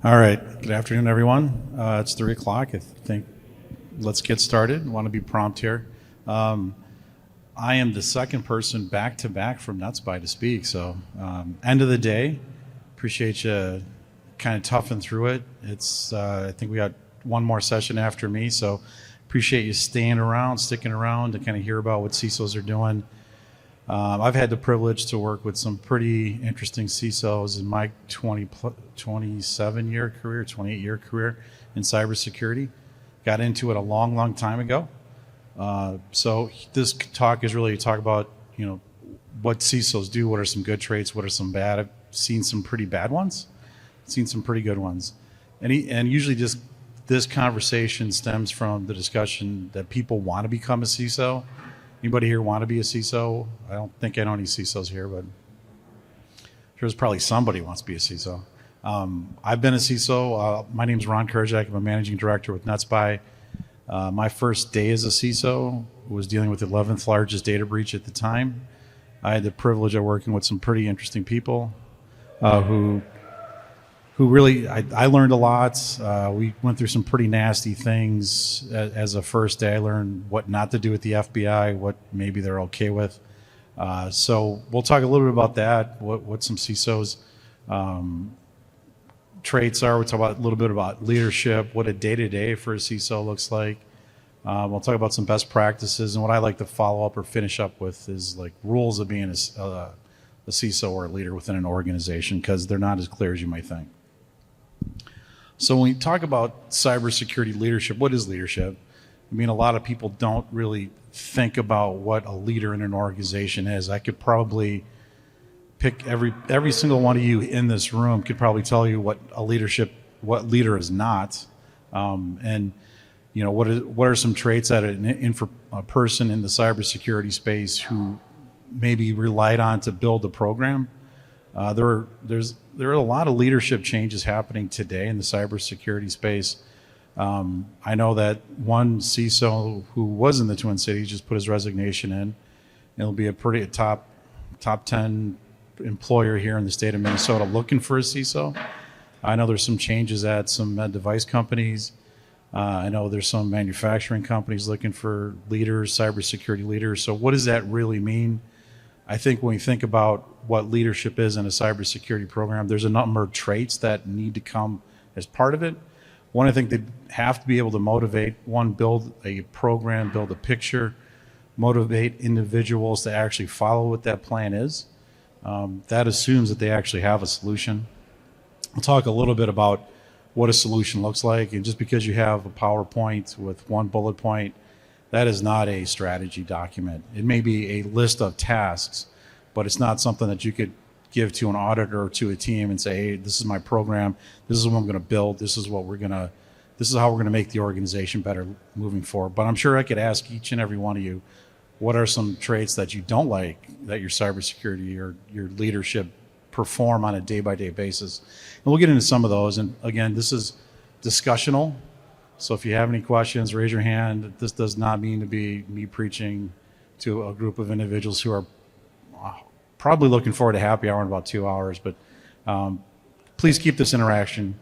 All right, good afternoon, everyone. It's 3 o'clock. I think let's get started. I want to be prompt here. I am the second person back to back from NetSpy to speak. So end of the day, appreciate you kind of toughing through it. It's I think we got one more session after me, so appreciate you sticking around to kind of hear about what CISOs are doing. I've had the privilege to work with some pretty interesting CISOs in my 27-year career, 28-year career in cybersecurity. Got into it a long time ago. So this talk is really to talk about, what CISOs do, what are some good traits, what are some bad. I've seen some pretty bad ones, seen some pretty good ones. And usually just this conversation stems from the discussion that people want to become a CISO. Anybody here want to be a CISO? I don't think I know any CISOs here, but there's probably somebody who wants to be a CISO. I've been a CISO. My name is Ron Kuriscak. I'm a managing director with NetSpy. My first day as a CISO was dealing with the 11th largest data breach at the time. I had the privilege of working with some pretty interesting people who really, I learned a lot. We went through some pretty nasty things as a first day. I learned what not to do with the FBI, what maybe they're okay with. So we'll talk a little bit about that, what some CISOs traits are. We'll talk about a little bit about leadership, what a day-to-day for a CISO looks like. We'll talk about some best practices, and what I like to follow up or finish up with is like rules of being a CISO or a leader within an organization, because they're not as clear as you might think. So when we talk about cybersecurity leadership, what is leadership? I mean, a lot of people don't really think about what a leader in an organization is. I could probably pick every single one of you in this room could probably tell you what leader is not, and what are some traits that a person in the cybersecurity space who maybe relied on to build a program. There are a lot of leadership changes happening today in the cybersecurity space. I know that one CISO who was in the Twin Cities just put his resignation in. It'll be a pretty top 10 employer here in the state of Minnesota looking for a CISO. I know there's some changes at some med device companies. I know there's some manufacturing companies looking for leaders, cybersecurity leaders. So what does that really mean? I think when we think about what leadership is in a cybersecurity program, there's a number of traits that need to come as part of it. One, I think they have to be able to motivate, build a program, build a picture, motivate individuals to actually follow what that plan is. That assumes that they actually have a solution. We'll talk a little bit about what a solution looks like, and just because you have a PowerPoint with one bullet point, that is not a strategy document. It may be a list of tasks, but it's not something that you could give to an auditor or to a team and say, hey, this is my program, this is what I'm going to build, this is how we're going to make the organization better moving forward. But I'm sure I could ask each and every one of you, what are some traits that you don't like that your cybersecurity or your leadership perform on a day-by-day basis? And we'll get into some of those. And again, this is discussional. So if you have any questions, raise your hand. This does not mean to be me preaching to a group of individuals who are probably looking forward to happy hour in about 2 hours. But please keep this interaction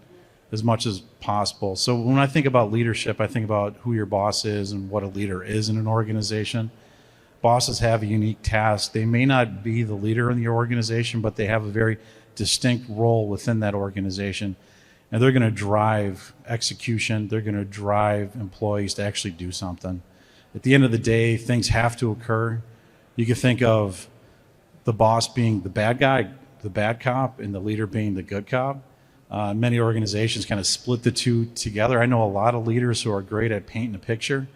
as much as possible. So when I think about leadership, I think about who your boss is and what a leader is in an organization. Bosses have a unique task. They may not be the leader in the organization, but they have a very distinct role within that organization. And they're going to drive execution. They're going to drive employees to actually do something. At the end of the day, things have to occur. You can think of the boss being the bad guy, the bad cop, and the leader being the good cop. Many organizations kind of split the two together. I know a lot of leaders who are great at painting a picture,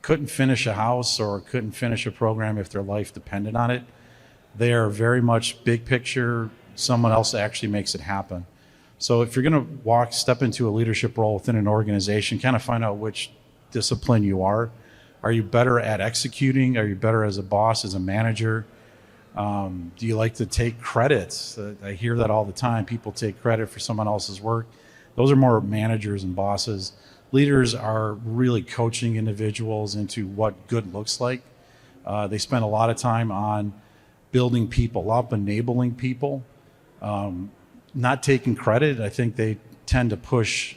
couldn't finish a house or couldn't finish a program if their life depended on it. They are very much big picture. Someone else actually makes it happen. So if you're going to step into a leadership role within an organization, kind of find out which discipline you are. Are you better at executing? Are you better as a boss, as a manager? Do you like to take credits? I hear that all the time. People take credit for someone else's work. Those are more managers and bosses. leaders are really coaching individuals into what good looks like. They spend a lot of time on building people up, enabling people, not taking credit. I think they tend to push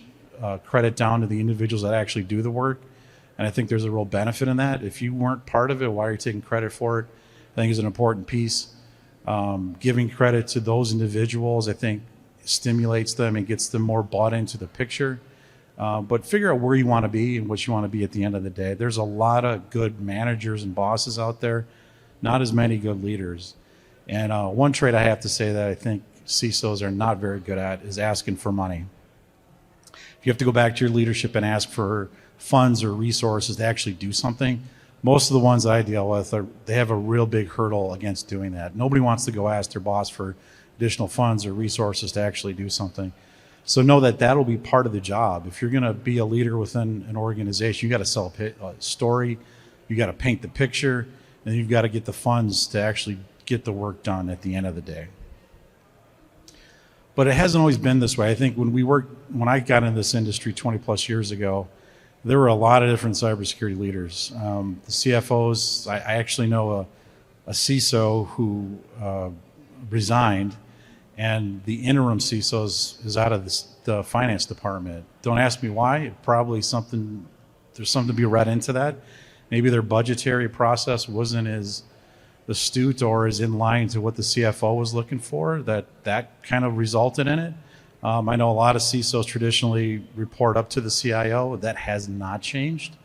credit down to the individuals that actually do the work. And I think there's a real benefit in that. If you weren't part of it, why are you taking credit for it? I think is an important piece. Giving credit to those individuals, I think, stimulates them and gets them more bought into the picture. But figure out where you want to be and what you want to be at the end of the day. There's a lot of good managers and bosses out there, not as many good leaders. And one trait I have to say that I think CISOs are not very good at is asking for money. If you have to go back to your leadership and ask for funds or resources to actually do something, most of the ones I deal with, they have a real big hurdle against doing that. Nobody wants to go ask their boss for additional funds or resources to actually do something. So know that that'll be part of the job. If you're going to be a leader within an organization, you got to sell a story, you got to paint the picture, and you've got to get the funds to actually get the work done at the end of the day. But it hasn't always been this way. I think when I got into this industry 20 plus years ago, there were a lot of different cybersecurity leaders. The CFOs, I actually know a CISO who resigned, and the interim CISO is out of the finance department. Don't ask me why. There's something to be read into that. Maybe their budgetary process wasn't as astute or as in line to what the CFO was looking for, that kind of resulted in it. I know a lot of CISOs traditionally report up to the CIO. That has not changed.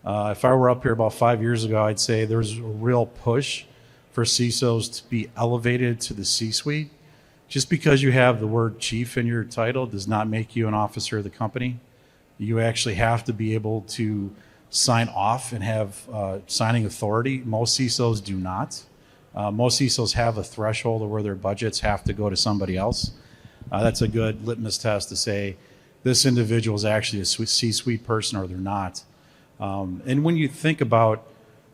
If I were up here about 5 years ago, I'd say there's a real push for CISOs to be elevated to the C-suite. Just because you have the word chief in your title does not make you an officer of the company. You actually have to be able to sign off and have signing authority. Most CISOs do not. Most CISOs have a threshold of where their budgets have to go to somebody else. That's a good litmus test to say this individual is actually a C-suite person or they're not. And when you think about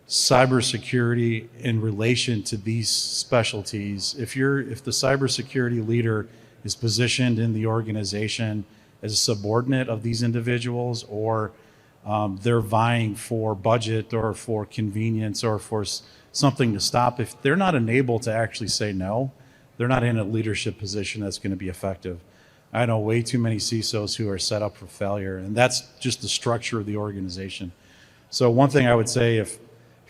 cybersecurity in relation to these specialties, if the cybersecurity leader is positioned in the organization as a subordinate of these individuals, or they're vying for budget or for convenience or for something to stop, if they're not enabled to actually say no, they're not in a leadership position that's going to be effective. I know way too many CISOs who are set up for failure, and that's just the structure of the organization. So one thing I would say, if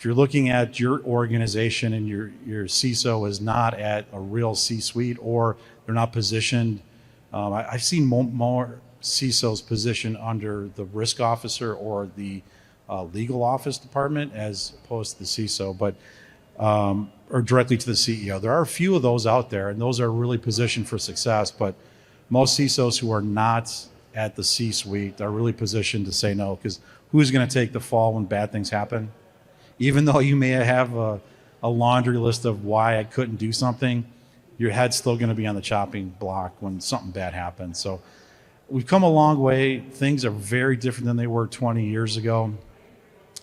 you're looking at your organization and your CISO is not at a real C-suite or they're not positioned, I've seen more CISOs positioned under the risk officer or the legal office department as opposed to the CISO, but or directly to the CEO. There are a few of those out there, and those are really positioned for success, but most CISOs who are not at the C-suite are really positioned to say no, because who's going to take the fall when bad things happen? Even though you may have a laundry list of why I couldn't do something, your head's still going to be on the chopping block when something bad happens. So we've come a long way. Things are very different than they were 20 years ago.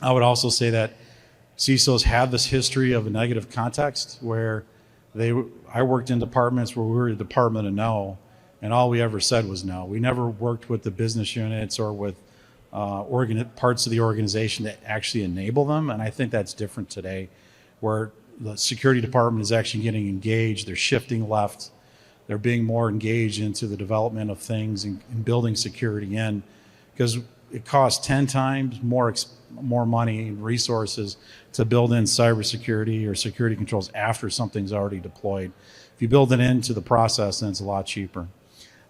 I would also say that CISOs have this history of a negative context where I worked in departments where we were a department of no, and all we ever said was no. We never worked with the business units or with parts of the organization that actually enable them, and I think that's different today, where the security department is actually getting engaged. They're shifting left. They're being more engaged into the development of things and building security in, because it costs 10 times more money and resources to build in cybersecurity or security controls after something's already deployed. If you build it into the process, then it's a lot cheaper.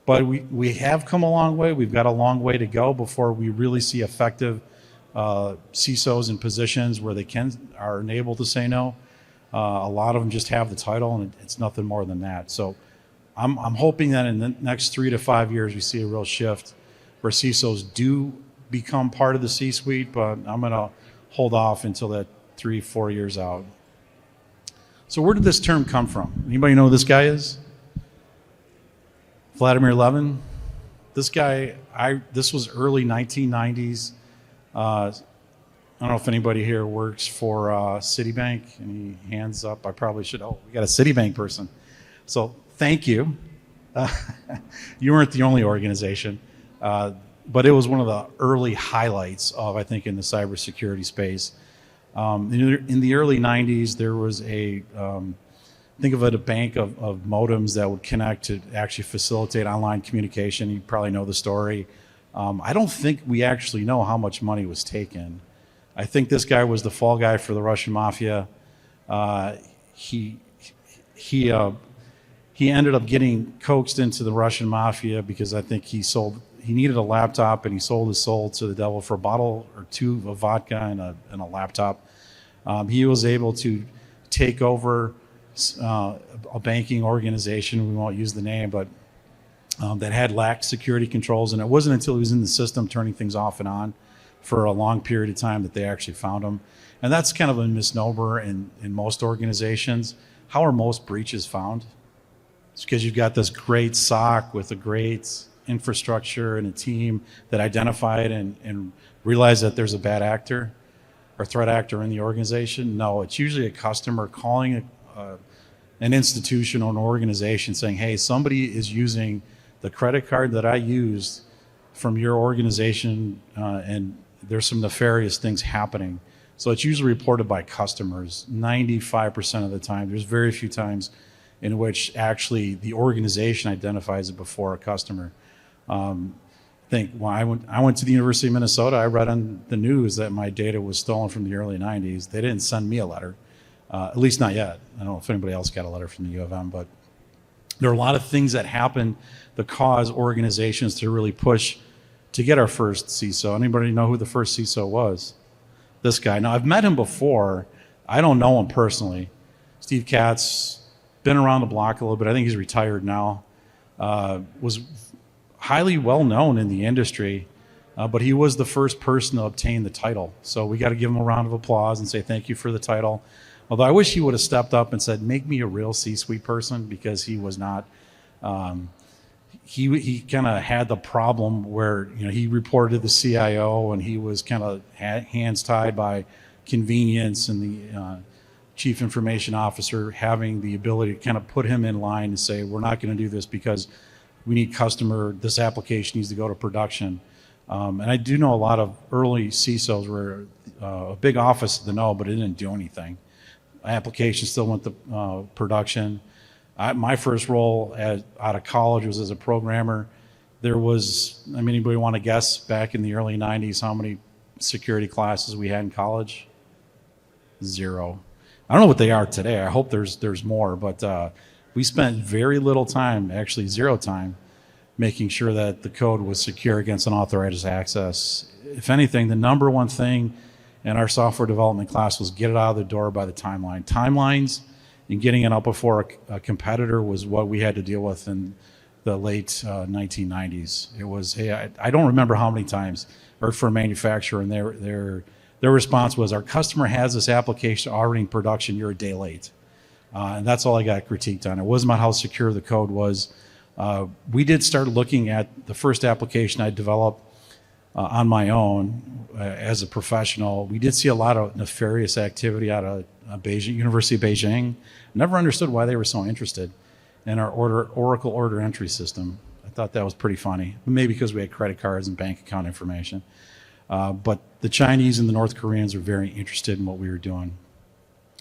But we have come a long way. We've got a long way to go before we really see effective CISOs in positions where they are enabled to say no. A lot of them just have the title, and it's nothing more than that. So I'm hoping that in the next 3 to 5 years we see a real shift where CISOs do become part of the C-suite, but I'm going to hold off until that 3-4 years out. So where did this term come from? Anybody know who this guy is? Vladimir Levin. This guy, this was early 1990s. I don't know if anybody here works for Citibank. Any hands up? I probably should. Oh, we got a Citibank person. So thank you. You weren't the only organization. but it was one of the early highlights of, I think, in the cybersecurity space. In the early 90s, there was think of it, a bank of modems that would connect to actually facilitate online communication. You probably know the story. I don't think we actually know how much money was taken. I think this guy was the fall guy for the Russian mafia. He ended up getting coaxed into the Russian mafia because I think he needed a laptop, and he sold his soul to the devil for a bottle or two of vodka and a laptop. He was able to take over a banking organization, we won't use the name, but that had lax security controls. And it wasn't until he was in the system turning things off and on for a long period of time that they actually found him. And that's kind of a misnomer in most organizations. How are most breaches found? It's because you've got this great SOC with a great infrastructure and a team that identify it and realize that there's a bad actor or threat actor in the organization. No, it's usually a customer calling an institution or an organization saying, hey, somebody is using the credit card that I used from your organization, and there's some nefarious things happening. So it's usually reported by customers 95% of the time. There's very few times in which actually the organization identifies it before a customer. I think when I went to the University of Minnesota, I read on the news that my data was stolen from the early 90s. They didn't send me a letter, at least not yet. I don't know if anybody else got a letter from the U of M, but there are a lot of things that happen that cause organizations to really push to get our first CISO. Anybody know who the first CISO was? This guy. Now, I've met him before. I don't know him personally. Steve Katz, been around the block a little bit. I think he's retired now. Was highly well known in the industry, but he was the first person to obtain the title. So we got to give him a round of applause and say thank you for the title. Although I wish he would have stepped up and said, make me a real C-suite person, because he was not. He kind of had the problem where, he reported to the CIO, and he was kind of hands tied by convenience and the chief information officer having the ability to kind of put him in line and say, we're not going to do this because we need this application needs to go to production. And I do know a lot of early CISOs were a big office to know, but it didn't do anything. Application still went to production. My first role out of college was as a programmer. There was, anybody want to guess back in the early 90s how many security classes we had in college? 0. I don't know what they are today. I hope there's more, but we spent very little time, actually 0 time, making sure that the code was secure against unauthorized access. If anything, the number one thing in our software development class was get it out of the door by the timeline. Timelines and getting it out before a competitor was what we had to deal with in the late 1990s. It was, hey, I don't remember how many times, or for a manufacturer, and their response was, our customer has this application already in production, you're a day late. And that's all I got critiqued on. It wasn't about how secure the code was. We did start looking at the first application I developed on my own as a professional. We did see a lot of nefarious activity out of Beijing, University of Beijing. Never understood why they were so interested in our Oracle order entry system. I thought that was pretty funny. Maybe because we had credit cards and bank account information. But the Chinese and the North Koreans were very interested in what we were doing.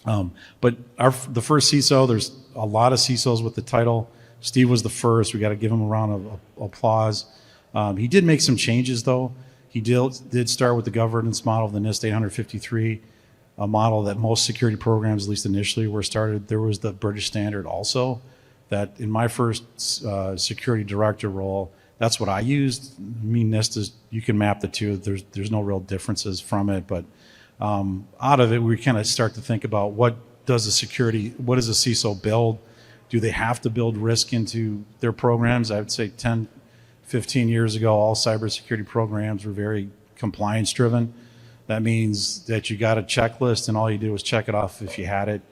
But the first CISO, there's a lot of CISOs with the title. Steve was the first. We got to give him a round of applause. He did make some changes, though. He did start with the governance model of the NIST 853, a model that most security programs, at least initially, were started. There was the British standard also, that in my first security director role, that's what I used. NIST is, you can map the two. There's no real differences from it, but out of it, we kind of start to think about what does a CISO build? Do they have to build risk into their programs? I would say 10, 15 years ago, all cybersecurity programs were very compliance driven. That means that you got a checklist and all you do is check it off if you had it.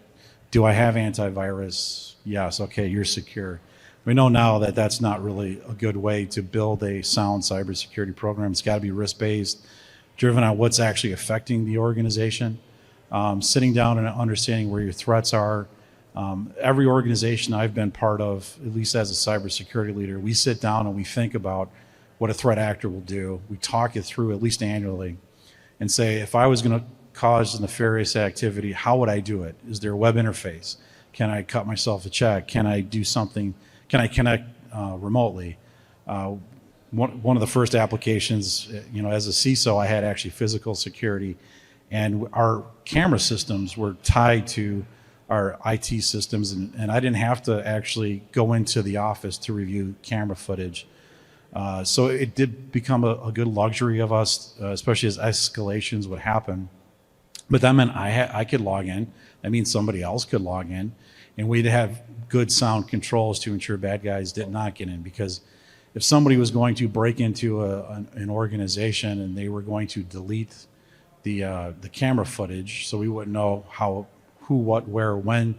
Do I have antivirus? Yes, okay, you're secure. We know now that that's not really a good way to build a sound cybersecurity program. It's got to be risk-based, driven on what's actually affecting the organization, sitting down and understanding where your threats are. Every organization I've been part of, at least as a cybersecurity leader, we sit down and we think about what a threat actor will do. We talk it through at least annually and say, if I was going to cause nefarious activity, how would I do it? Is there a web interface? Can I cut myself a check? Can I do something? Can I connect remotely? One of the first applications, as a CISO, I had actually physical security, and our camera systems were tied to our IT systems, and I didn't have to actually go into the office to review camera footage. So it did become a good luxury of us, especially as escalations would happen. But that meant I could log in. That means somebody else could log in, and we'd have good sound controls to ensure bad guys did not get in. Because if somebody was going to break into an organization and they were going to delete the camera footage, so we wouldn't know how, who, what, where, when.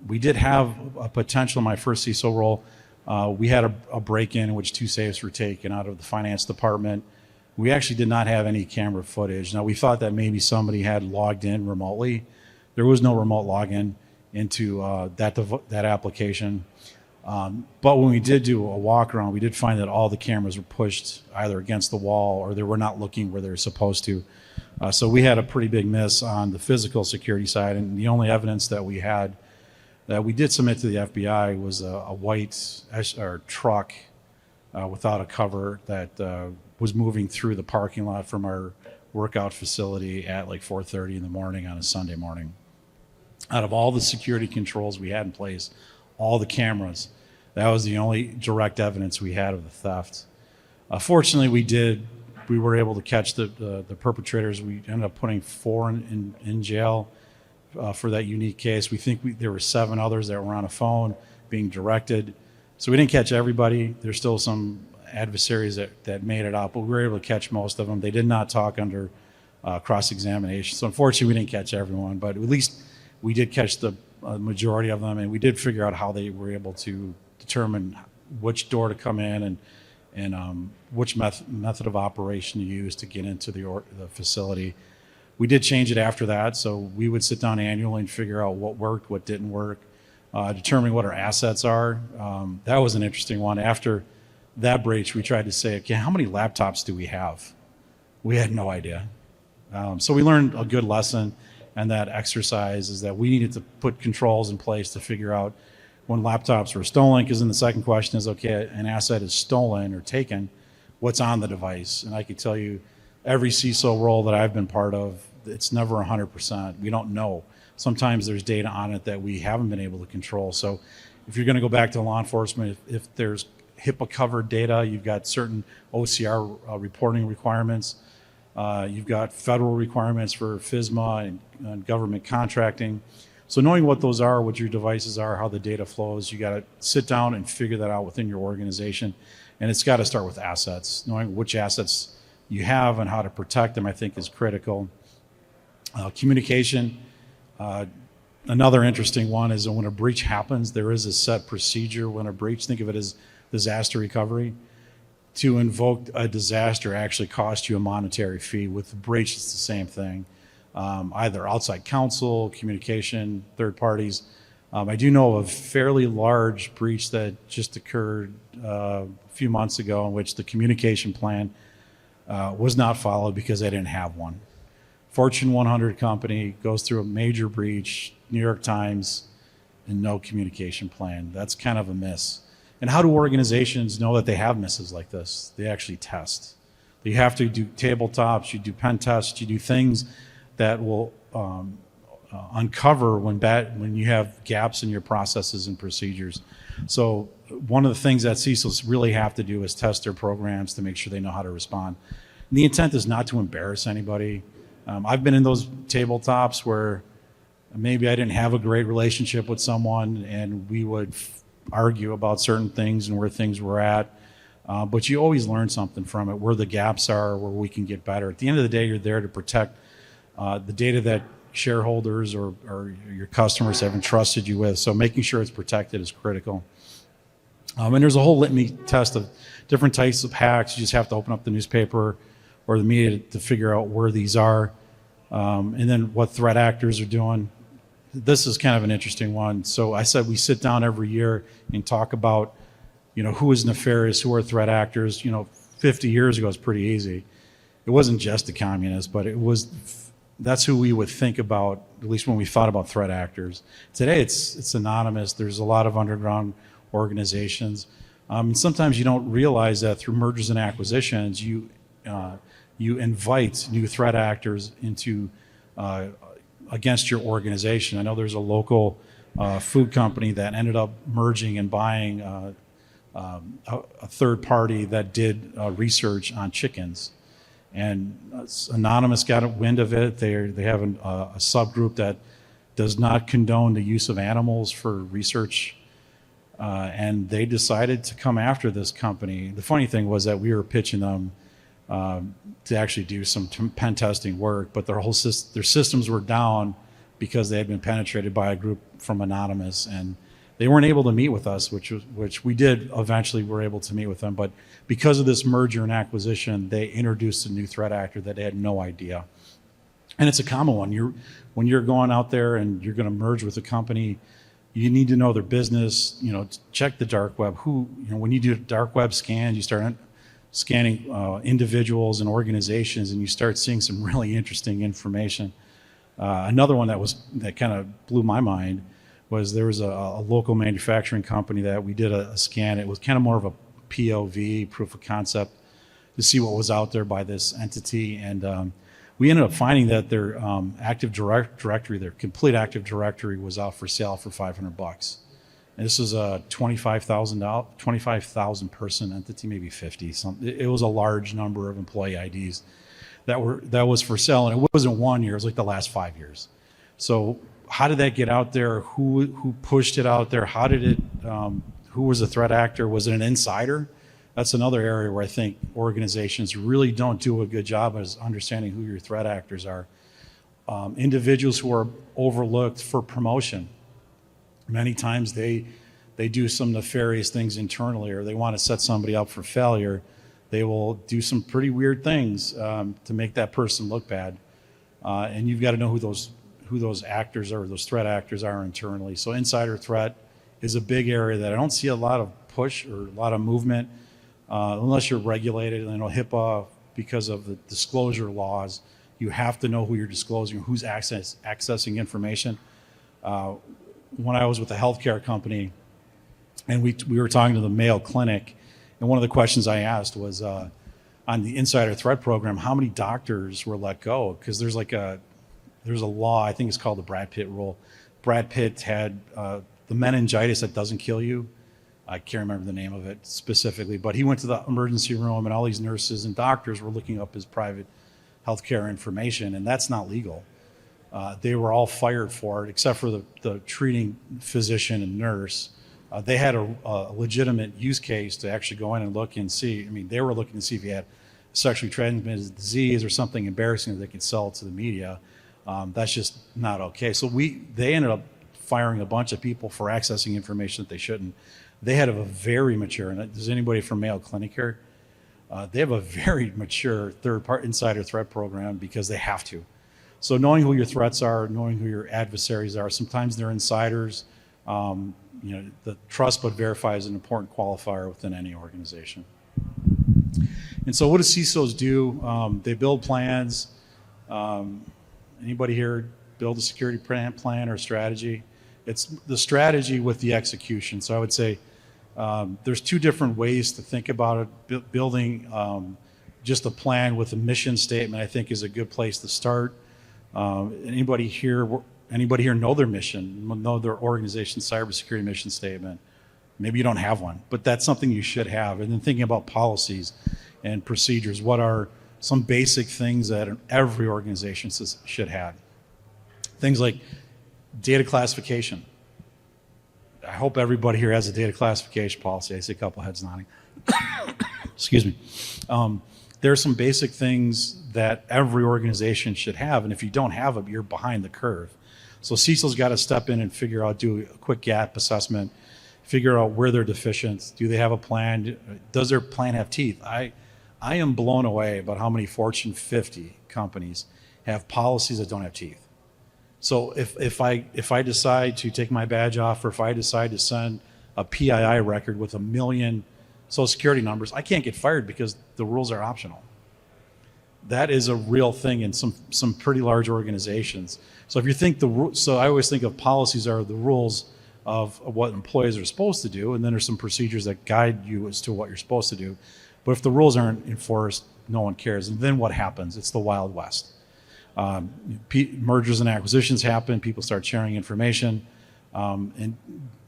We did have a potential in my first CISO role. We had a break-in in which 2 safes were taken out of the finance department. We actually did not have any camera footage. Now, we thought that maybe somebody had logged in remotely. There was no remote login into that application. But when we did do a walk around, we did find that all the cameras were pushed either against the wall or they were not looking where they were supposed to. So we had a pretty big miss on the physical security side, and the only evidence that we had that we did submit to the FBI was a white truck without a cover that was moving through the parking lot from our workout facility at like 4:30 in the morning on a Sunday morning. Out of all the security controls we had in place, all the cameras, that was the only direct evidence we had of the theft. Fortunately, we were able to catch the perpetrators. We ended up putting 4 in jail for that unique case. We think there were 7 others that were on a phone being directed. So we didn't catch everybody. There's still some adversaries that made it out, but we were able to catch most of them. They did not talk under cross-examination. So unfortunately, we didn't catch everyone, but at least we did catch the majority of them, and we did figure out how they were able to determine which door to come in and which method of operation to use to get into the facility. We did change it after that, so we would sit down annually and figure out what worked, what didn't work, determining what our assets are. That was an interesting one. After that breach, we tried to say, okay, how many laptops do we have? We had no idea. So we learned a good lesson, and that exercise is that we needed to put controls in place to figure out when laptops were stolen, because then the second question is, okay, an asset is stolen or taken, what's on the device? And I can tell you, every CISO role that I've been part of, it's never 100%. We don't know. Sometimes there's data on it that we haven't been able to control. So if you're going to go back to law enforcement, if there's HIPAA-covered data, you've got certain OCR reporting requirements. You've got federal requirements for FISMA and government contracting. So knowing what those are, what your devices are, how the data flows, you got to sit down and figure that out within your organization. And it's got to start with assets. Knowing which assets you have and how to protect them, I think, is critical. Communication. Another interesting one is that when a breach happens, there is a set procedure when a breach, think of it as disaster recovery. To invoke a disaster actually costs you a monetary fee. With the breach, it's the same thing. Either outside counsel, communication, third parties. I do know of a fairly large breach that just occurred a few months ago in which the communication plan was not followed because they didn't have one. Fortune 100 company goes through a major breach, New York Times, and no communication plan. That's kind of a miss. And how do organizations know that they have misses like this? They actually test. You have to do tabletops, you do pen tests, you do things that will uncover when you have gaps in your processes and procedures. So one of the things that CISOs really have to do is test their programs to make sure they know how to respond. And the intent is not to embarrass anybody. I've been in those tabletops where maybe I didn't have a great relationship with someone and we would argue about certain things and where things were at. But you always learn something from it, where the gaps are, where we can get better. At the end of the day, you're there to protect the data that shareholders or your customers have entrusted you with. So making sure it's protected is critical. And there's a whole litany test of different types of hacks. You just have to open up the newspaper or the media to figure out where these are. And then what threat actors are doing. This is kind of an interesting one. So I said we sit down every year and talk about, who was nefarious, who are threat actors. 50 years ago was pretty easy. It wasn't just the communists, but that's who we would think about, at least when we thought about threat actors. Today, it's anonymous. There's a lot of underground organizations. And sometimes you don't realize that through mergers and acquisitions, you invite new threat actors into against your organization. I know there's a local food company that ended up merging and buying a third party that did research on chickens. And Anonymous got a wind of it. They have a subgroup that does not condone the use of animals for research. And they decided to come after this company. The funny thing was that we were pitching them to actually do some pen testing work, but their systems were down because they had been penetrated by a group from Anonymous, and they weren't able to meet with us, which we did eventually were able to meet with them. But because of this merger and acquisition, they introduced a new threat actor that they had no idea. And it's a common one. When you're going out there and you're going to merge with a company, you need to know their business. Check the dark web. When you do dark web scans, you start scanning individuals and organizations, and you start seeing some really interesting information. Another one that kind of blew my mind was there was a local manufacturing company that we did a scan. It was kind of more of a POV, proof of concept, to see what was out there by this entity. And we ended up finding that their Active Directory, their complete Active Directory, was out for sale for $500. And this is a 25,000 person entity, maybe 50 something. It was a large number of employee IDs that was for sale, and it wasn't 1 year. It was like the last 5 years. So how did that get out there? Who pushed it out there? How did it? Who was the threat actor? Was it an insider? That's another area where I think organizations really don't do a good job as understanding who your threat actors are. Individuals who are overlooked for promotion. Many times they do some nefarious things internally, or they want to set somebody up for failure. They will do some pretty weird things to make that person look bad. And you've got to know who those actors are, those threat actors are internally. So insider threat is a big area that I don't see a lot of push or a lot of movement unless you're regulated. And I know HIPAA, because of the disclosure laws, you have to know who you're disclosing, who's accessing information. When I was with a healthcare company, and we were talking to the Mayo Clinic, and one of the questions I asked was on the insider threat program, how many doctors were let go? Because there's a law, I think it's called the Brad Pitt rule. Brad Pitt had the meningitis that doesn't kill you. I can't remember the name of it specifically, but he went to the emergency room, and all these nurses and doctors were looking up his private healthcare information, and that's not legal. They were all fired for it, except for the treating physician and nurse. They had a legitimate use case to actually go in and look and see. I mean, they were looking to see if he had sexually transmitted disease or something embarrassing that they could sell to the media. That's just not okay. So they ended up firing a bunch of people for accessing information that they shouldn't. They had a very mature, and does anybody from Mayo Clinic here? They have a very mature third-party insider threat program because they have to. So knowing who your threats are, knowing who your adversaries are, sometimes they're insiders. The trust but verify is an important qualifier within any organization. And so what do CISOs do? They build plans. Anybody here build a security plan or strategy? It's the strategy with the execution. So I would say there's two different ways to think about it. Building just a plan with a mission statement, I think, is a good place to start. Anybody here know their mission, know their organization's cybersecurity mission statement? Maybe you don't have one, but that's something you should have. And then thinking about policies and procedures, what are some basic things that every organization should have? Things like data classification. I hope everybody here has a data classification policy. I see a couple heads nodding. Excuse me. There are some basic things that every organization should have, and if you don't have them, you're behind the curve. So CISO's got to step in and do a quick gap assessment, figure out where they're deficient. Do they have a plan? Does their plan have teeth? I am blown away about how many Fortune 50 companies have policies that don't have teeth. So if I decide to take my badge off, or if I decide to send a PII record with 1 million social security numbers, I can't get fired because the rules are optional. That is a real thing in some pretty large organizations. So if you think so I always think of policies are the rules of what employees are supposed to do, and then there's some procedures that guide you as to what you're supposed to do. But if the rules aren't enforced, no one cares. And then what happens? It's the Wild West. Mergers and acquisitions happen. People start sharing information. And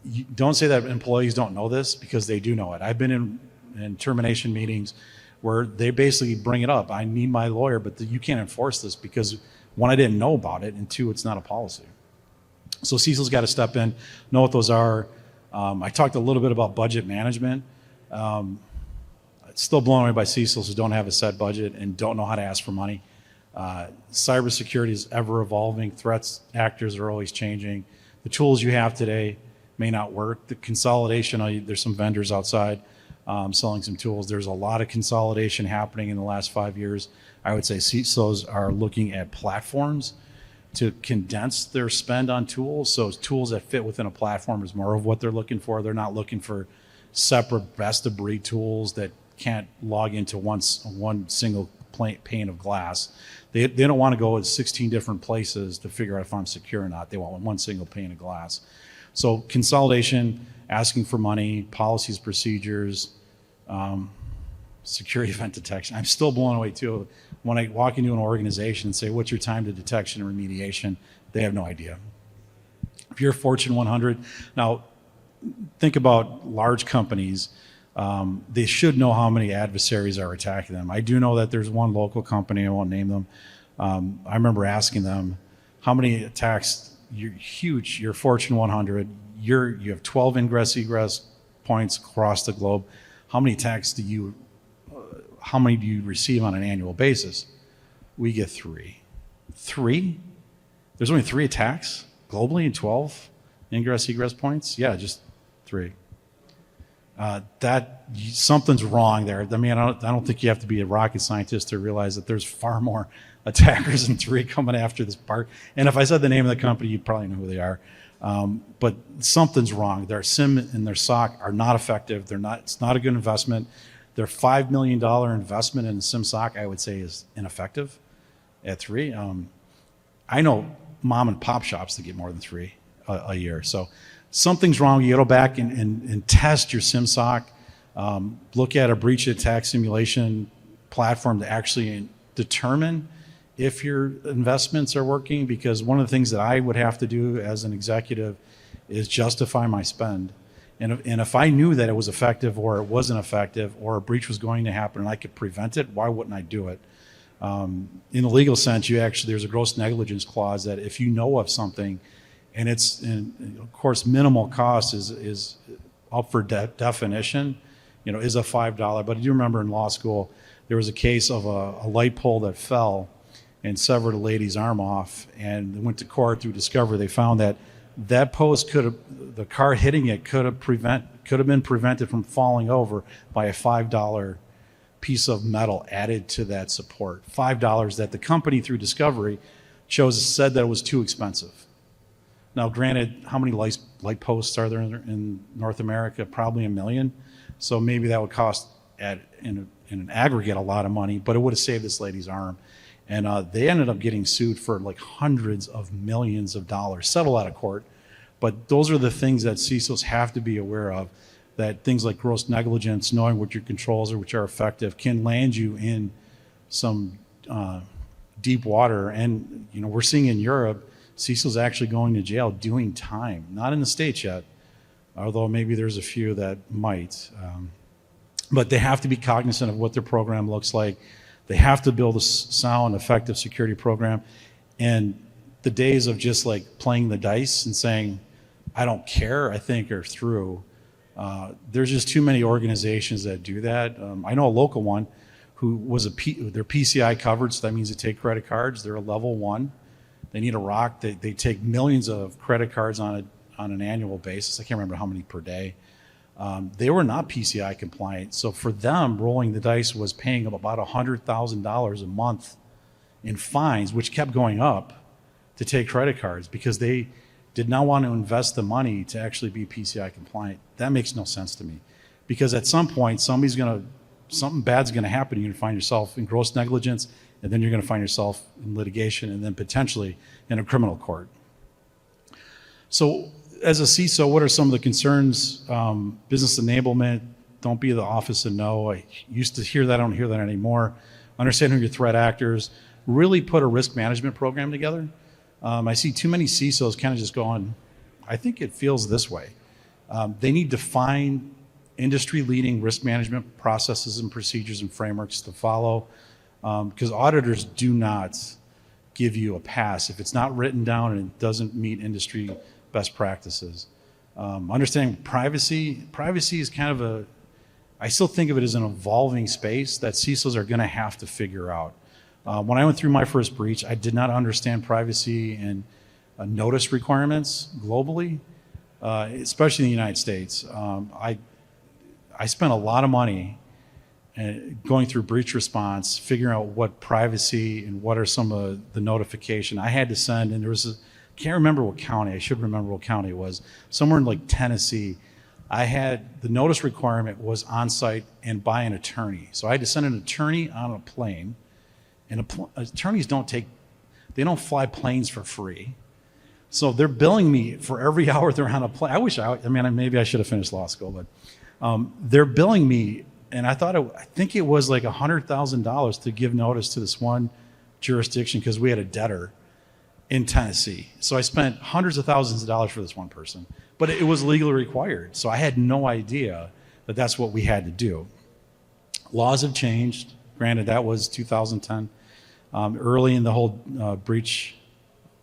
you don't say that employees don't know this, because they do know it. I've been in termination meetings where they basically bring it up. I need my lawyer, but you can't enforce this because, one, I didn't know about it, and two, it's not a policy. So CISO's got to step in, know what those are. I talked a little bit about budget management. It's still blown away by CISOs who don't have a set budget and don't know how to ask for money. Cybersecurity is ever evolving. Threats actors are always changing. The tools you have today may not work. The consolidation, there's some vendors outside selling some tools. There's a lot of consolidation happening in the last 5 years. I would say CISOs are looking at platforms to condense their spend on tools. So tools that fit within a platform is more of what they're looking for. They're not looking for separate best of breed tools that can't log into one single pane of glass. They don't want to go to 16 different places to figure out if I'm secure or not. They want one single pane of glass. So consolidation, asking for money, policies, procedures, security event detection. I'm still blown away too when I walk into an organization and say, what's your time to detection and remediation? They have no idea. If you're a Fortune 100, now think about large companies. They should know how many adversaries are attacking them. I do know that there's one local company, I won't name them. I remember asking them, how many attacks, you're huge, you're Fortune 100, you have 12 ingress egress points across the globe. How many attacks do you receive on an annual basis? We get 3. 3? There's only 3 attacks globally and 12 ingress egress points? Yeah, just 3. Something's wrong there. I mean, I don't think you have to be a rocket scientist to realize that there's far more attackers than 3 coming after this part. And if I said the name of the company, you'd probably know who they are. But something's wrong. Their SIM and their SOC are not effective. It's not a good investment. Their $5 million investment in SIM SOC, I would say, is ineffective at 3. I know mom and pop shops that get more than 3 a year. So something's wrong. You go back and test your SIM SOC. Look at a breach attack simulation platform to actually determine if your investments are working, because one of the things that I would have to do as an executive is justify my spend. And if I knew that it was effective or it wasn't effective or a breach was going to happen and I could prevent it, why wouldn't I do it? In the legal sense, there's a gross negligence clause that if you know of something and of course, minimal cost is up for definition, is a $5. But I do remember in law school, there was a case of a light pole that fell and severed a lady's arm off, and they went to court through discovery. They found that post the car hitting it could have been prevented from falling over by a $5 piece of metal added to that support. $5 that the company through discovery said that it was too expensive. Now, granted, how many light posts are there in North America? Probably 1 million. So maybe that would cost in an aggregate a lot of money, but it would have saved this lady's arm. And they ended up getting sued for like hundreds of millions of dollars, settled out of court. But those are the things that CISOs have to be aware of, that things like gross negligence, knowing what your controls are, which are effective, can land you in some deep water. And we're seeing in Europe, CISOs actually going to jail doing time. Not in the States yet, although maybe there's a few that might. But they have to be cognizant of what their program looks like. They have to build a sound, effective security program. And the days of just like playing the dice and saying, I don't care, I think are through. There's just too many organizations that do that. I know a local one who was they're PCI covered, so that means they take credit cards. They're a level 1. They need a ROC. They take millions of credit cards on an annual basis. I can't remember how many per day. They were not PCI compliant. So for them, rolling the dice was paying them about $100,000 a month in fines, which kept going up to take credit cards because they did not want to invest the money to actually be PCI compliant. That makes no sense to me, because at some point something bad's going to happen. You're going to find yourself in gross negligence, and then you're going to find yourself in litigation, and then potentially in a criminal court. So as a CISO, what are some of the concerns? Business enablement, don't be the office of no. I used to hear that, I don't hear that anymore. Understand who your threat actors, really put a risk management program together. I see too many CISOs kind of just going, I think it feels this way. They need to find industry-leading risk management processes and procedures and frameworks to follow, because auditors do not give you a pass if it's not written down and it doesn't meet industry best practices. Understanding privacy is kind of I still think of it as an evolving space that CISOs are going to have to figure out. When I went through my first breach, I did not understand privacy and notice requirements globally, especially in the United States. I spent a lot of money going through breach response, figuring out what privacy and what are some of the notification I had to send. And there was can't remember what county, I should remember what county it was, somewhere in like Tennessee. I had the notice requirement was on site and by an attorney. So I had to send an attorney on a plane, and attorneys don't fly planes for free. So they're billing me for every hour they're on a plane. Maybe I should have finished law school, but they're billing me, and I think it was like $100,000 to give notice to this one jurisdiction because we had a debtor in Tennessee. So I spent hundreds of thousands of dollars for this one person, but it was legally required. So I had no idea that that's what we had to do. Laws have changed. Granted, that was 2010, early in the whole breach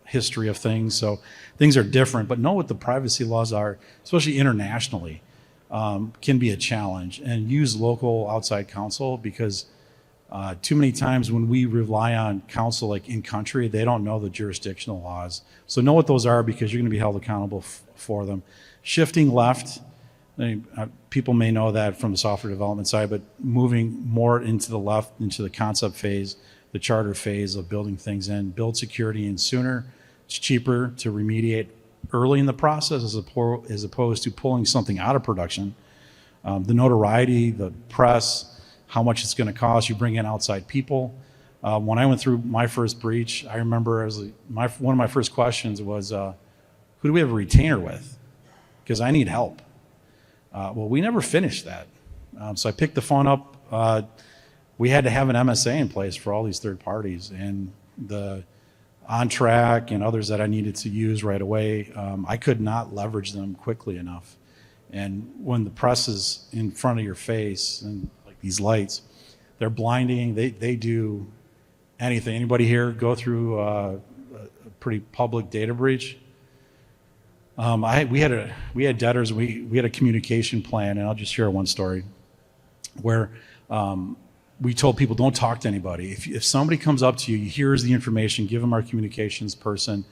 history of things. So things are different, but know what the privacy laws are, especially internationally, can be a challenge. And use local outside counsel, because too many times when we rely on counsel like in country, they don't know the jurisdictional laws. So know what those are, because you're going to be held accountable for them. Shifting left, people may know that from the software development side, but moving more into the left, into the concept phase, the charter phase of building things in, build security in sooner. It's cheaper to remediate early in the process as opposed to pulling something out of production. The notoriety, the press, how much it's going to cost. You bring in outside people. When I went through my first breach, I remember one of my first questions was, who do we have a retainer with? Because I need help. Well, we never finished that. So I picked the phone up. We had to have an MSA in place for all these third parties, and the OnTrack and others that I needed to use right away, I could not leverage them quickly enough. And when the press is in front of your face and these lights, they're blinding. They do anything. Anybody here go through a pretty public data breach? We had debtors. We had a communication plan, and I'll just share one story where we told people, don't talk to anybody. If somebody comes up to you, here's the information, give them our communications person.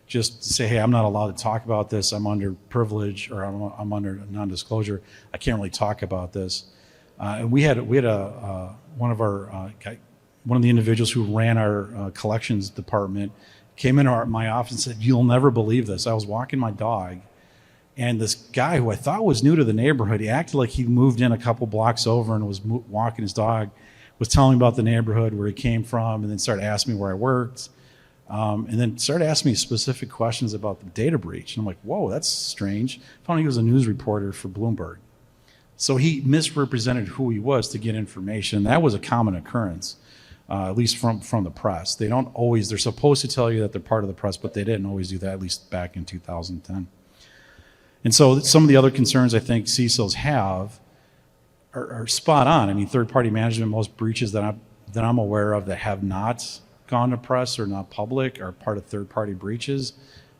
Just say, hey, I'm not allowed to talk about this. I'm under privilege, or I'm under non-disclosure. I can't really talk about this. And we had one of the individuals who ran our collections department came into my office and said, you'll never believe this. I was walking my dog, and this guy who I thought was new to the neighborhood, he acted like he moved in a couple blocks over and was walking his dog, was telling me about the neighborhood, where he came from, and then started asking me where I worked, and then started asking me specific questions about the data breach. And I'm like, whoa, that's strange. I found he was a news reporter for Bloomberg. So he misrepresented who he was to get information. That was a common occurrence, at least from the press. They're supposed to tell you that they're part of the press, but they didn't always do that, at least back in 2010. And so some of the other concerns I think CISOs have are spot on. I mean, third-party management, most breaches that I'm aware of that have not gone to press or not public are part of third-party breaches.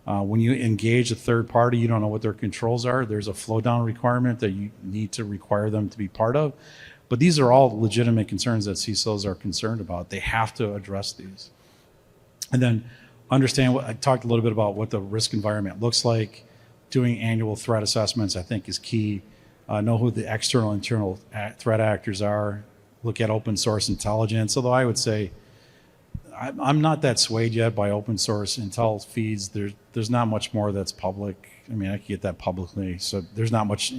When you engage a third party, you don't know what their controls are. There's a flow down requirement that you need to require them to be part of. But these are all legitimate concerns that CISOs are concerned about. They have to address these. And then understand I talked a little bit about what the risk environment looks like. Doing annual threat assessments, I think, is key. Know who the external, internal threat actors are. Look at open source intelligence. Although I would say I'm not that swayed yet by open source Intel feeds. There's not much more that's public. I mean, I could get that publicly, so there's not much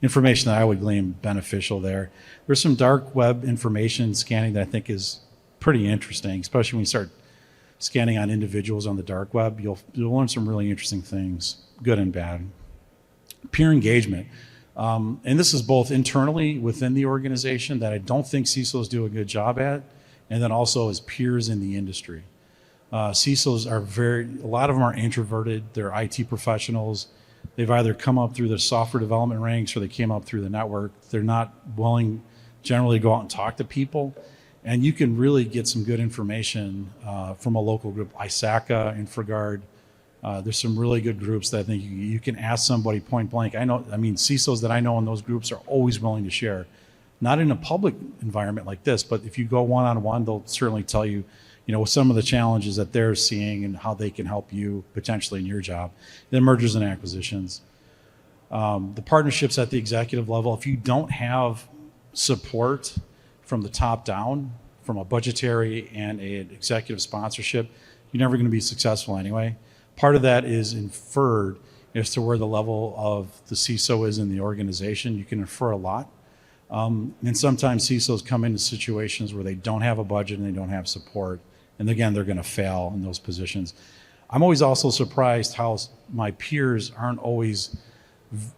information that I would glean beneficial there. There's some dark web information scanning that I think is pretty interesting, especially when you start scanning on individuals on the dark web. You'll learn some really interesting things, good and bad. Peer engagement. And this is both internally within the organization that I don't think CISOs do a good job at, and then also as peers in the industry. CISOs are a lot of them are introverted. They're IT professionals. They've either come up through the software development ranks or they came up through the network. They're not willing generally to go out and talk to people. And you can really get some good information from a local group, ISACA, InfraGard. There's some really good groups that I think you can ask somebody point blank. CISOs that I know in those groups are always willing to share. Not in a public environment like this, but if you go one-on-one, they'll certainly tell you, some of the challenges that they're seeing and how they can help you potentially in your job. Then mergers and acquisitions. The partnerships at the executive level, if you don't have support from the top down, from a budgetary and an executive sponsorship, you're never going to be successful anyway. Part of that is inferred as to where the level of the CISO is in the organization. You can infer a lot. And sometimes CISOs come into situations where they don't have a budget and they don't have support. And again, they're going to fail in those positions. I'm always also surprised how my peers aren't always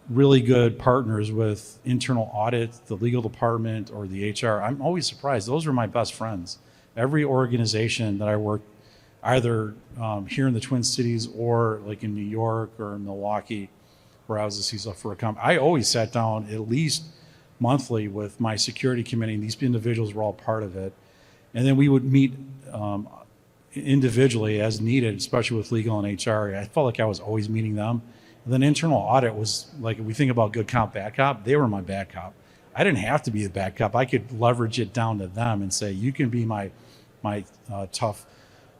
really good partners with internal audit, the legal department, or the HR. I'm always surprised. Those are my best friends. Every organization that I worked, either here in the Twin Cities or like in New York or Milwaukee, where I was a CISO for a company, I always sat down at least monthly with my security committee. These individuals were all part of it. And then we would meet individually as needed, especially with legal and HR. I felt like I was always meeting them. And then internal audit was like, if we think about good cop, bad cop, they were my bad cop. I didn't have to be the bad cop. I could leverage it down to them and say, you can be my tough,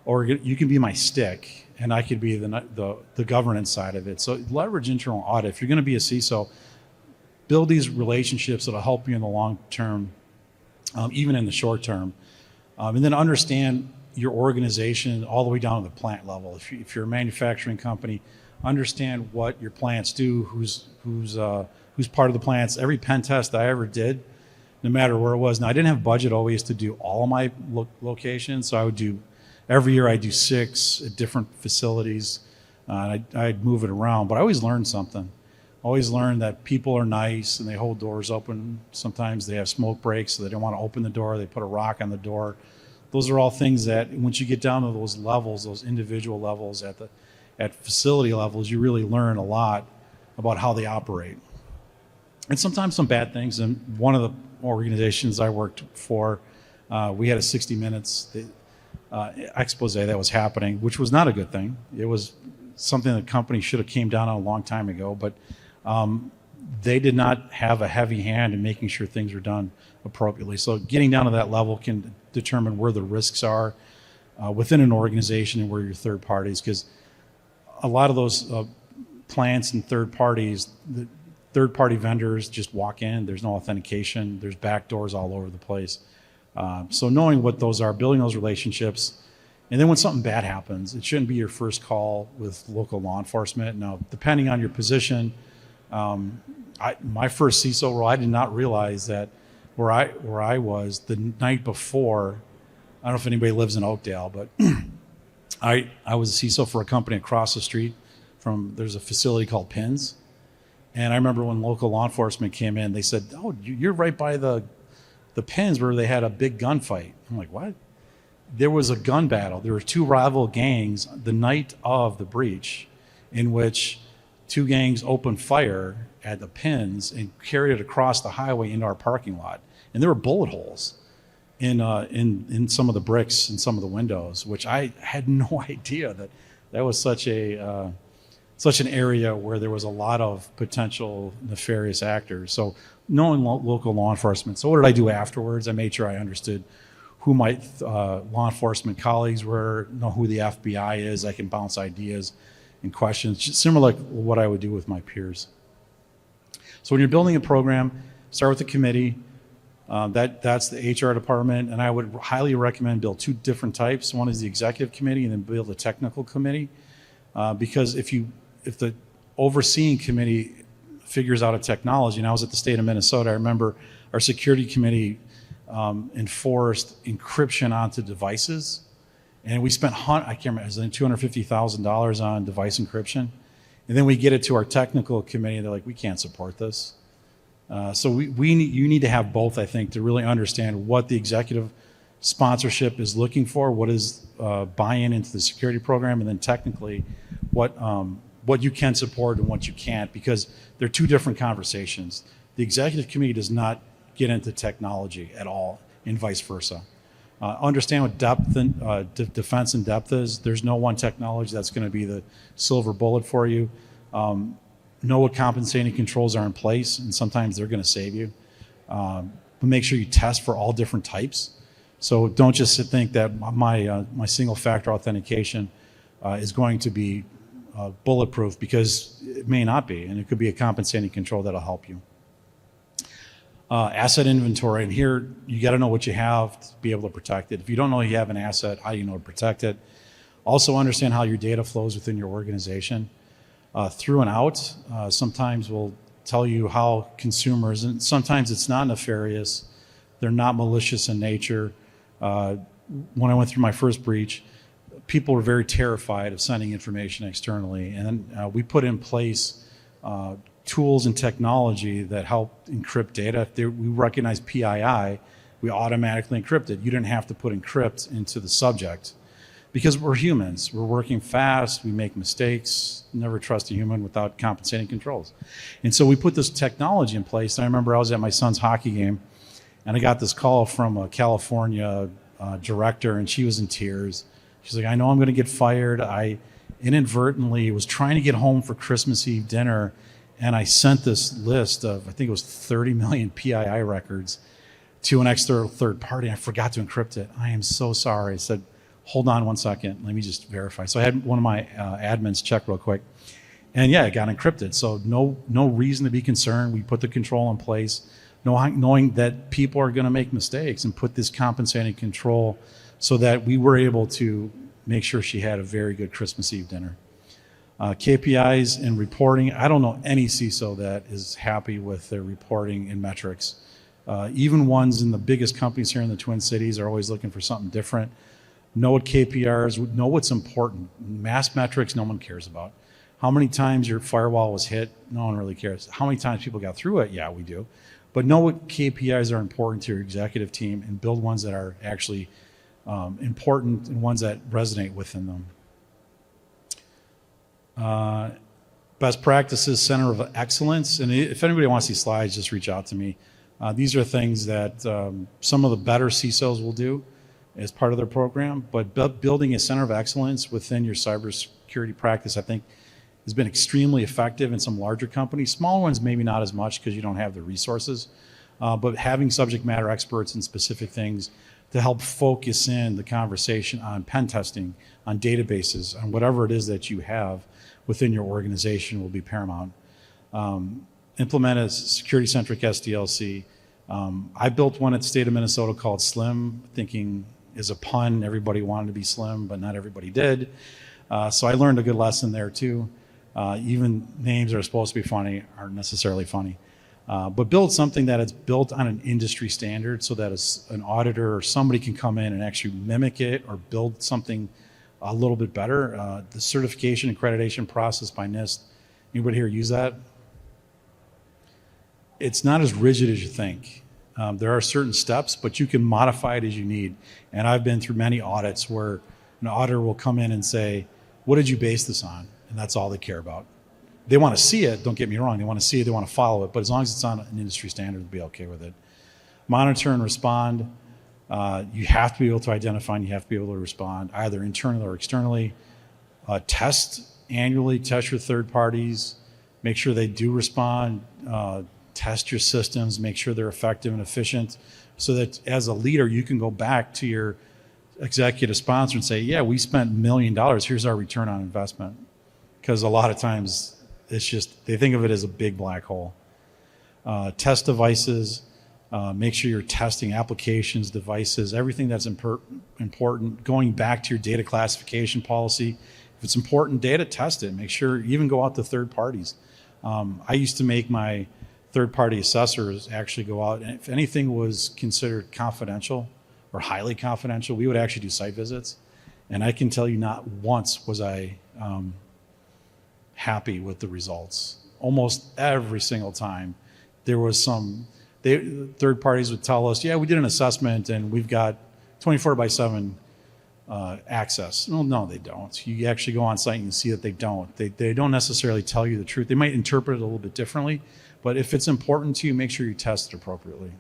or you can be my stick, and I could be the governance side of it. So leverage internal audit. If you're going to be a CISO, build these relationships that'll help you in the long term, even in the short term. And then understand your organization all the way down to the plant level. If you're a manufacturing company, understand what your plants do, who's part of the plants. Every pen test I ever did, no matter where it was. Now, I didn't have budget always to do all of my locations, so I would do, every year I do 6 at different facilities. I'd move it around, but I always learned something. Always learned that people are nice and they hold doors open. Sometimes they have smoke breaks, so they don't want to open the door. They put a rock on the door. Those are all things that once you get down to those levels, those individual levels at facility levels, you really learn a lot about how they operate. And sometimes some bad things. And one of the organizations I worked for, we had a 60 minutes expose that was happening, which was not a good thing. It was something the company should have came down on a long time ago, but they did not have a heavy hand in making sure things were done appropriately. So getting down to that level can determine where the risks are within an organization and where your third parties, because a lot of those plants and third parties, the third-party vendors just walk in. There's no authentication. There's back doors all over the place. So knowing what those are, building those relationships, and then when something bad happens, it shouldn't be your first call with local law enforcement. Now, depending on your position, my first CISO role, I did not realize that where I was the night before, I don't know if anybody lives in Oakdale, but I was a CISO for a company across the street from, there's a facility called PINS. And I remember when local law enforcement came in, they said, oh, you're right by the PINS where they had a big gunfight. I'm like, what? There was a gun battle. There were 2 rival gangs the night of the breach in which 2 gangs opened fire at the PINS and carried it across the highway into our parking lot. And there were bullet holes in some of the bricks and some of the windows, which I had no idea that was such an area where there was a lot of potential nefarious actors. So knowing local law enforcement. So what did I do afterwards? I made sure I understood who my law enforcement colleagues were, know who the FBI is. I can bounce ideas and questions, just similar like what I would do with my peers. So when you're building a program, start with the committee. That's the HR department, and I would highly recommend build two different types. One is the executive committee, and then build a technical committee. Because if the overseeing committee figures out a technology, and I was at the state of Minnesota, I remember our security committee enforced encryption onto devices, and we spent I can't remember, it was like $250,000 on device encryption, and then we get it to our technical committee, and they're like, we can't support this. So you need to have both, I think, to really understand what the executive sponsorship is looking for, what is buy-in into the security program, and then technically what you can support and what you can't, because they're two different conversations. The executive committee does not get into technology at all, and vice versa. Understand what depth and defense and depth is. There's no one technology that's going to be the silver bullet for you. Know what compensating controls are in place, and sometimes they're going to save you. But make sure you test for all different types. So don't just think that my single factor authentication is going to be bulletproof, because it may not be, and it could be a compensating control that'll help you. Asset inventory, and here you got to know what you have to be able to protect it. If you don't know you have an asset, how do you know to protect it? Also understand how your data flows within your organization. Through and out, sometimes we'll tell you how consumers, and sometimes it's not nefarious, they're not malicious in nature. When I went through my first breach, people were very terrified of sending information externally, and we put in place tools and technology that help encrypt data. If we recognize PII, we automatically encrypt it. You didn't have to put encrypt into the subject, because we're humans. We're working fast, we make mistakes. Never trust a human without compensating controls. And so we put this technology in place. And I remember I was at my son's hockey game, and I got this call from a California director, and she was in tears. She's like, I know I'm going to get fired. I inadvertently was trying to get home for Christmas Eve dinner, and I sent this list of, I think it was 30 million PII records to an external third party. I forgot to encrypt it. I am so sorry. I said, hold on one second, let me just verify. So I had one of my admins check real quick, and yeah, it got encrypted. So no reason to be concerned. We put the control in place, knowing that people are going to make mistakes, and put this compensating control so that we were able to make sure she had a very good Christmas Eve dinner. KPIs and reporting. I don't know any CISO that is happy with their reporting and metrics. Even ones in the biggest companies here in the Twin Cities are always looking for something different. Know what KPIs, know what's important. Mass metrics, no one cares about. How many times your firewall was hit, no one really cares. How many times people got through it, yeah, we do. But know what KPIs are important to your executive team, and build ones that are actually important and ones that resonate within them. Best practices, center of excellence. And if anybody wants these slides, just reach out to me. These are things that some of the better CISOs will do as part of their program, but building a center of excellence within your cybersecurity practice, I think, has been extremely effective in some larger companies. Small ones, maybe not as much, because you don't have the resources, but having subject matter experts in specific things to help focus in the conversation on pen testing, on databases, on whatever it is that you have within your organization will be paramount. Implement a security-centric SDLC. I built one at the state of Minnesota called SLIM, thinking as a pun, everybody wanted to be slim, but not everybody did. So I learned a good lesson there too. Even names that are supposed to be funny aren't necessarily funny. But build something that is built on an industry standard, so that an auditor or somebody can come in and actually mimic it or build something a little bit better. The certification accreditation process by NIST, anybody here use that? It's not as rigid as you think. There are certain steps, but you can modify it as you need. And I've been through many audits where an auditor will come in and say, what did you base this on? And that's all they care about. They want to see it, don't get me wrong. They want to see it, they want to follow it, but as long as it's on an industry standard, they'll be okay with it. Monitor and respond. You have to be able to identify, and you have to be able to respond either internally or externally. Test annually, test your third parties, make sure they do respond. Test your systems, make sure they're effective and efficient, so that as a leader, you can go back to your executive sponsor and say, yeah, we spent $1 million, here's our return on investment. Because a lot of times, it's just, they think of it as a big black hole. Test devices, Make sure you're testing applications, devices, everything that's important. Going back to your data classification policy. If it's important data, test it. Make sure, even go out to third parties. I used to make my third-party assessors actually go out, and if anything was considered confidential or highly confidential, we would actually do site visits. And I can tell you not once was I happy with the results. Almost every single time there was third parties would tell us, yeah, we did an assessment and we've got 24/7 access. Well, no, they don't. You actually go on site and you see that they don't. They don't necessarily tell you the truth. They might interpret it a little bit differently, but if it's important to you, make sure you test it appropriately.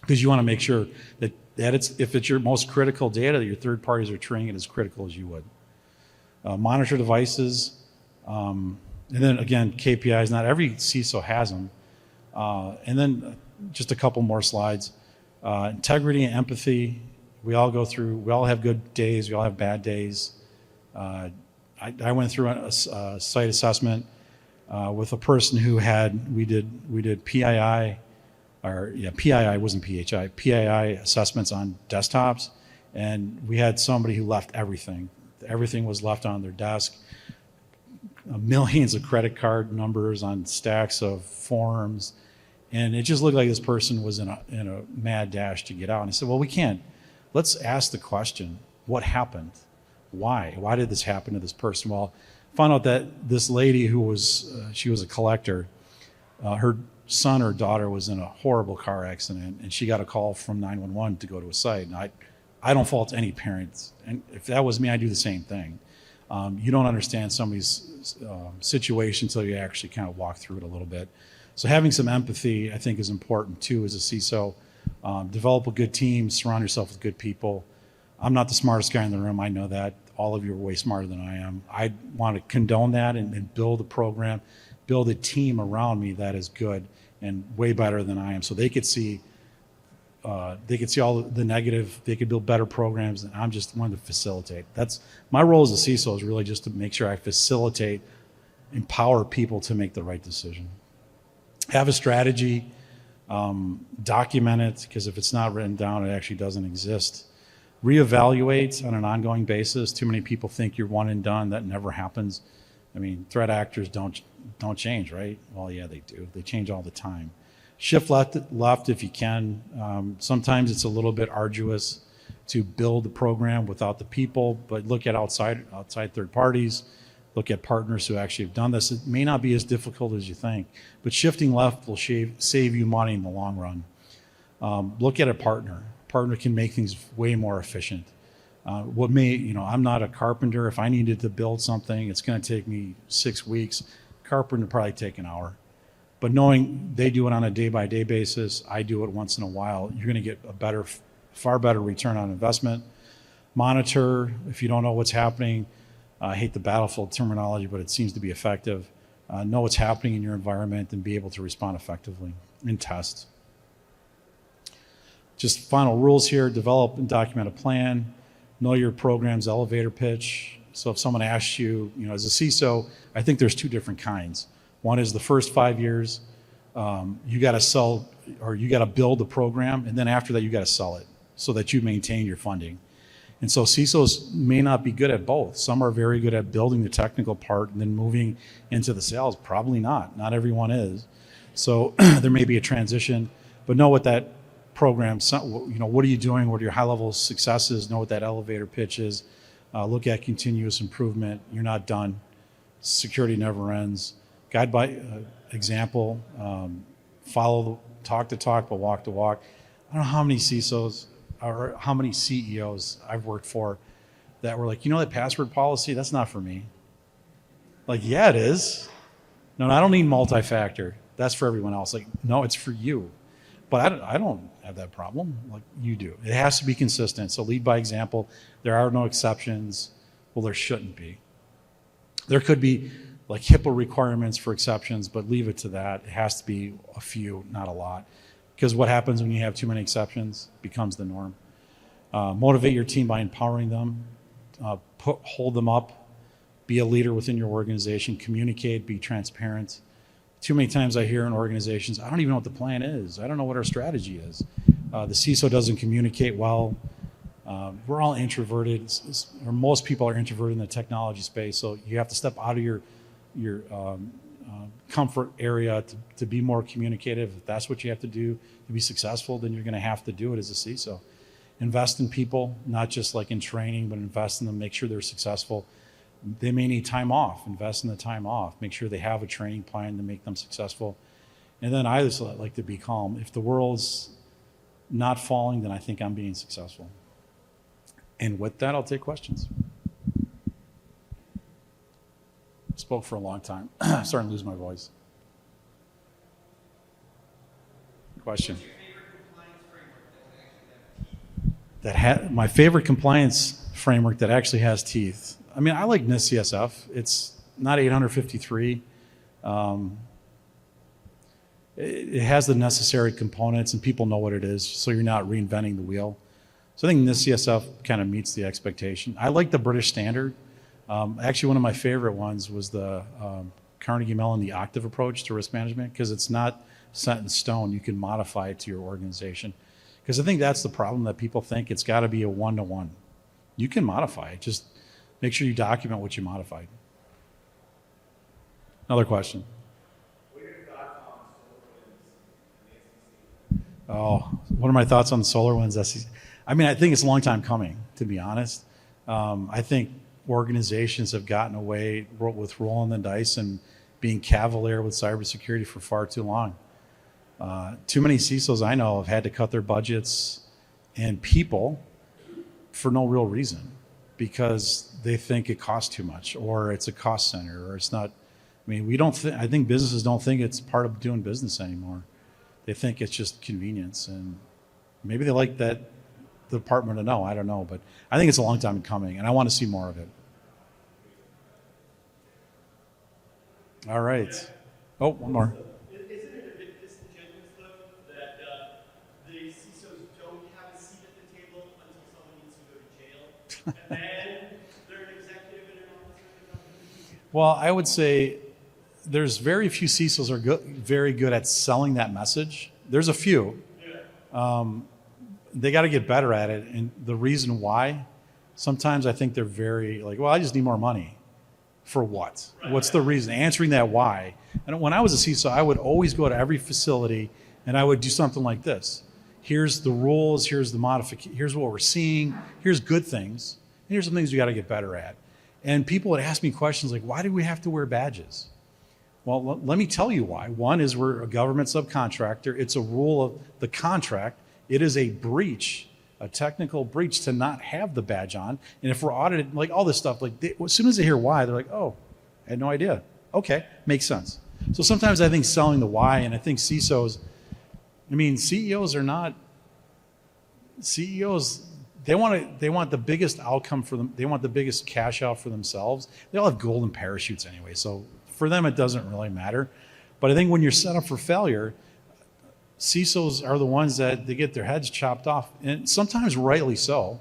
Because you want to make sure that if it's your most critical data, that your third parties are treating it as critical as you would. Monitor devices, and then again, KPIs. Not every CISO has them. And then just a couple more slides. Integrity and empathy. We all have good days, we all have bad days. I went through a site assessment with a person who we did PII, PII wasn't PHI, PII assessments on desktops, and we had somebody who left everything. Everything was left on their desk. Millions of credit card numbers on stacks of forms, and it just looked like this person was in a mad dash to get out. And I said, well, we can't. Let's ask the question, what happened? Why? Why did this happen to this person? Well, found out that this lady she was a collector, her son or daughter was in a horrible car accident, and she got a call from 911 to go to a site. And I don't fault any parents. And if that was me, I'd do the same thing. You don't understand somebody's situation until you actually kind of walk through it a little bit. So having some empathy, I think, is important too as a CISO. Develop a good team, surround yourself with good people. I'm not the smartest guy in the room, I know that. All of you are way smarter than I am. I want to condone that and build a program, build a team around me that is good and way better than I am, so they could see all the negative, they could build better programs, and I'm just one to facilitate. That's my role as a CISO, is really just to make sure I facilitate, empower people to make the right decision. Have a strategy, document it, because if it's not written down, it actually doesn't exist. Reevaluate on an ongoing basis. Too many people think you're one and done. That never happens. I mean, threat actors don't change, right? Well, yeah, they do. They change all the time. Shift left if you can. Sometimes it's a little bit arduous to build the program without the people, but look at outside third parties. Look at partners who actually have done this. It may not be as difficult as you think, but shifting left will save you money in the long run. Look at a partner. A partner can make things way more efficient. I'm not a carpenter. If I needed to build something, it's going to take me 6 weeks. Carpenter would probably take an hour. But knowing they do it on a day-by-day basis, I do it once in a while, you're going to get a far better return on investment. Monitor if you don't know what's happening. I hate the battlefield terminology, but it seems to be effective. Know what's happening in your environment and be able to respond effectively. And test. Just final rules here: develop and document a plan. Know your program's elevator pitch. So if someone asks you, as a CISO, I think there's two different kinds. One is the first 5 years, you got to sell, or you got to build the program, and then after that you got to sell it so that you maintain your funding. And so CISOs may not be good at both. Some are very good at building the technical part and then moving into the sales. Probably not. Not everyone is. So there may be a transition, but know what that program, what are you doing? What are your high-level successes? Know what that elevator pitch is. Look at continuous improvement. You're not done. Security never ends. Guide by example. Talk the talk, but walk the walk. I don't know how many CISOs or how many CEOs I've worked for that were like, that password policy, that's not for me. Like, yeah, it is. No, I don't need multi-factor. That's for everyone else. Like, no, it's for you. But I don't have that problem like you do. It has to be consistent. So lead by example. There are no exceptions. Well, there shouldn't be. There could be like HIPAA requirements for exceptions, but leave it to that. It has to be a few, not a lot. Because what happens when you have too many exceptions becomes the norm. Motivate your team by empowering them. Hold them up. Be a leader within your organization. Communicate. Be transparent. Too many times I hear in organizations, I don't even know what the plan is. I don't know what our strategy is. The CISO doesn't communicate well. We're all introverted, or most people are introverted in the technology space, so you have to step out of your comfort area to be more communicative. If that's what you have to do to be successful, then you're going to have to do it as a CISO. Invest in people, not just like in training, but invest in them, make sure they're successful. They may need time off, invest in the time off, make sure they have a training plan to make them successful. And then I just like to be calm. If the world's not falling, then I think I'm being successful. And with that, I'll take questions. Spoke for a long time. Starting to lose my voice. Question. What's your favorite compliance framework that actually has teeth? My favorite compliance framework that actually has teeth. I mean, I like NIST CSF. It's not 853. It has the necessary components, and people know what it is, so you're not reinventing the wheel. So I think NIST CSF kind of meets the expectation. I like the British standard. Actually, one of my favorite ones was the Carnegie Mellon, the Octave approach to risk management, because it's not set in stone. You can modify it to your organization. Because I think that's the problem, that people think it's got to be a one-to-one. You can modify it. Just make sure you document what you modified. Another question. What are your thoughts on SolarWinds and the SEC? Oh, what are my thoughts on SolarWinds SEC? I mean, I think it's a long time coming, to be honest. I think organizations have gotten away with rolling the dice and being cavalier with cybersecurity for far too long. Too many CISOs I know have had to cut their budgets and people for no real reason, because they think it costs too much, or it's a cost center, or it's not. I mean, I think businesses don't think it's part of doing business anymore. They think it's just convenience, and maybe they like that department to know. I don't know, but I think it's a long time coming, and I want to see more of it. All right. Oh, one more. Isn't it a bit disingenuous, though, that the CISOs don't have a seat at the table until someone needs to go to jail, and then they're an executive in an office of the company? Well, I would say there's very few CISOs are very good at selling that message. There's a few. Yeah. They got to get better at it, and the reason why, sometimes I think they're very like, well, I just need more money. For what? Right. What's the reason? Answering that why. And when I was a CISO, I would always go to every facility and I would do something like this. Here's the rules, here's the modification, here's what we're seeing, here's good things, and here's some things we got to get better at. And people would ask me questions like, why do we have to wear badges? Well, let me tell you why. One is we're a government subcontractor. It's a rule of the contract. It is a breach, a technical breach, to not have the badge on. And if we're audited, like all this stuff, like as soon as they hear why, they're like, oh, I had no idea. Okay, makes sense. So sometimes I think selling the why, and I think CISOs, I mean, CEOs, they want the biggest outcome for them. They want the biggest cash out for themselves. They all have golden parachutes anyway. So for them, it doesn't really matter. But I think when you're set up for failure, CISOs are the ones that they get their heads chopped off, and sometimes rightly so,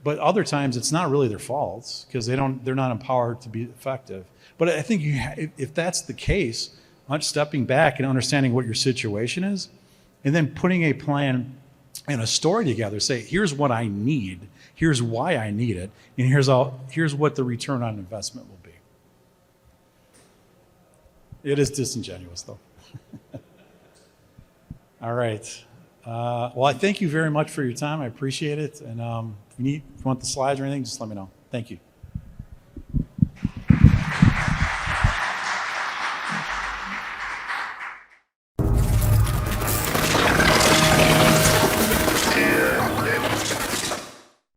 but other times it's not really their fault because they're not empowered to be effective. But I think if that's the case, stepping back and understanding what your situation is, and then putting a plan and a story together, say, here's what I need, here's why I need it, and here's what the return on investment will be. It is disingenuous, though. All right. Well, I thank you very much for your time. I appreciate it. And if you want the slides or anything, just let me know. Thank you.